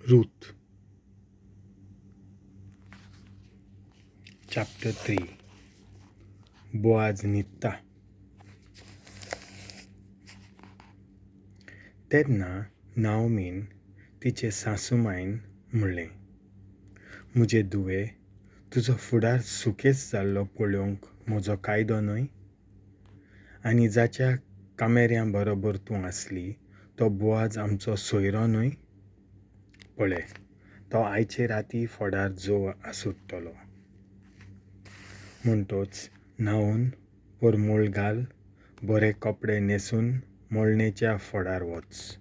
Ruth. Chapter 3. Boaz Nhidta. तेन्ना नाओमीन तिचे सासूमाईन म्हणलें, मुजे धुवे, तुजो फुडार सुकेच जाल्लो पळोवंक म्हजो कायदो न्हय? आनी जाच्या कामेऱ्यां बरोबर तूं आसली तो बोआज आमचो सोयरो न्हय? पळय, तो आयचे राती फुडार जो आसुट्टलो. म्हणटोच न्हावून परमूळ घाल, बरे कपडे न्हेसून मळणेच्या फुडार वच.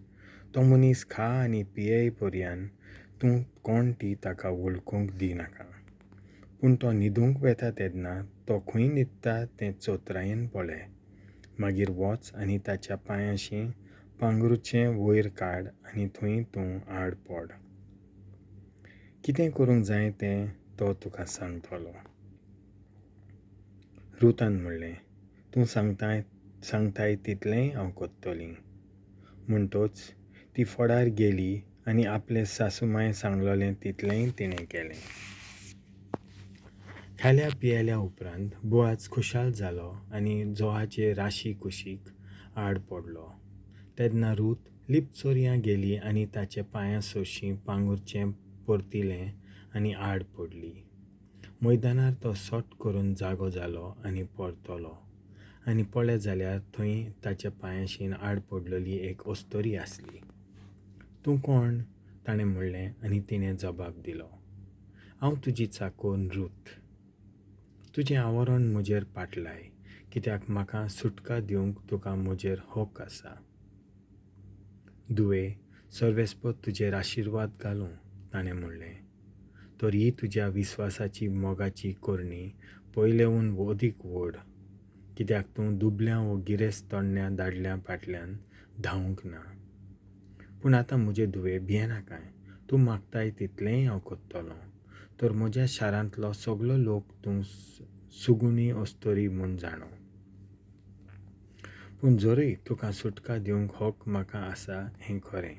तो मनीस खा आनी पिये पर्यान तूं कोण ती ताका वळखूंक दिनाका. पूण तो न्हिदूंक वेता तेन्ना तो खंय न्हिदता तें चोत्रायेन पळय. मागीर वच आनी ताच्या पांयांशी पांगरूचें वयर काड आनी थंय तूं आड पड. कितें करूंक जाय तें तो तुका सांगतलो. रुतान म्हणलें, तूं सांगताय तितलेंय हांव करतलीं. म्हणटोच ती फुडार गेली आनी आपले सासूमाय सांगलोलें तितलेंय तिणें केलें. खाल्या पियेल्या उपरांत बोआज खुशाल जालो आनी जोआचे राशी कुशीक आड पडलो. तेन्ना रूथ लिपचोरयां गेली आनी ताचे पांयां सोशी पांगुरचें परतिलें आनी आड पडली. मैदानार तो सott करून जागो जालो आनी portolo. आनी पोळे जाल्यार थंय ताच्या पांयांशीन आड पडलेली एक ostori असली. तूं कोण? ताणें म्हणलें आनी तिणें जबाब दिलो, हांव तुजी चाकोन रूथ. तुजें आवरण म्हजेर पाटलाय, कित्याक म्हाका सुटका दिवंक तुका म्हजेर हक्क आसा. धु-वê, सर्वेस्पर तुजेर आशिर्वाद घालूं, ताणें म्हणलें. तर ही तुज्या विस्वासाची मोगाची कोरणी पोilê-von अदीक व्हड, कित्याक तूं दुबल्या वो गिरेस्त तोडण्या दादल्या फाटल्यान धांवंक ना. पूण आतां म्हजे धुवे भियेनाकाय, तूं मागताय तितलेंय हांव करतलों. तर म्हज्या शारांतलो सगलो लोक तूं सुगुणी ostori म्हूण जाणो. पूण जरूय तुका सुटका दिवंक हक्क म्हाका आसा हें खरें,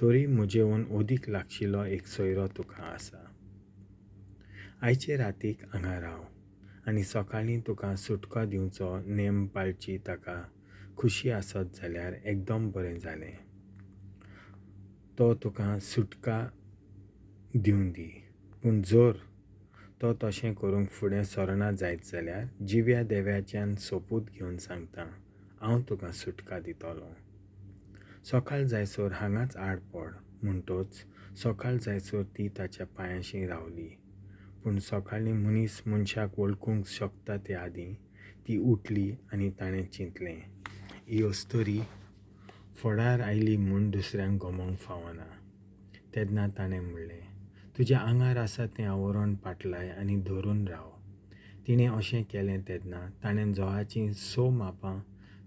तरी म्हजेवन अदीक लागशिल्लो एक सोयरो तुका आसा. आयचे रातीक हांगा राव आनी सकाळीं तुका सुटका दिवचो नेम पाळची ताका खुशी आसत जाल्यार एकदम बरें जालें. तो तुका सुटका दिवन दी. पूण जर तो तशें करूंक फुडें सरना जायत जाल्यार जिव्या देव्याच्यान सोपूत घेवन सांगता, हांव तुका सुटका दितलों. सकाळ जायसर हांगाच आड पड. म्हणटोच सकाळ जायसर ती ताच्या पांयांशी रावली. पूण सकाळीं मनीस मनशाक वळखूंक शकता ते आदीं ती उठली आनी ताणें चिंतलें, ही ostori फुडार आयली म्हूण दुसऱ्यांक गमोंक फावना. तेन्ना ताणें म्हणलें, तुज्या आंगार आसा तें आवरण पाटलाय आनी धरून राव. तिणें अशें केलें तेन्ना ताणें जोआचीं 6 मापां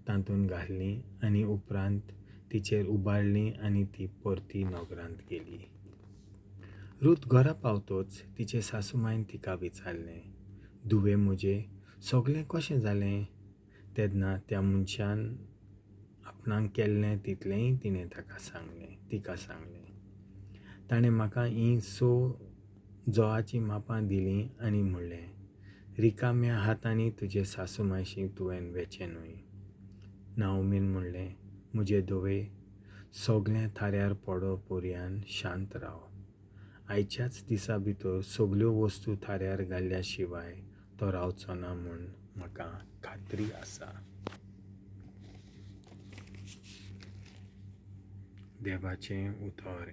तातूंत घातलीं आनी उपरांत तिचेर उबारलीं आनी ती परती नगरांत गेली. रूथ घरा पावतोच तिचे सासूमायन तिका विचारलें, धुवे म्हजें सगलें कशें जालें? तेन्ना त्या मनशान आपणाक केल्लें तितलेंय तिणें तिका सांगलें. ताणें म्हाका हीं 6 जोआचीं मापां दिलीं आनी म्हणलें, रिकाम्या हातांनी तुजे सासूमायशी तुवें वेचें न्हय. नाओमीन म्हणलें, मुजे धुवे, सगलें थाऱ्यार पडो पर्यान शांत राव. आयच्याच दिसा भितर सगल्यो वस्तू थाऱ्यार घाल्ल्या शिवाय तो रावचो ना म्हूण म्हाका खात्री आसा. देवाचें उतर.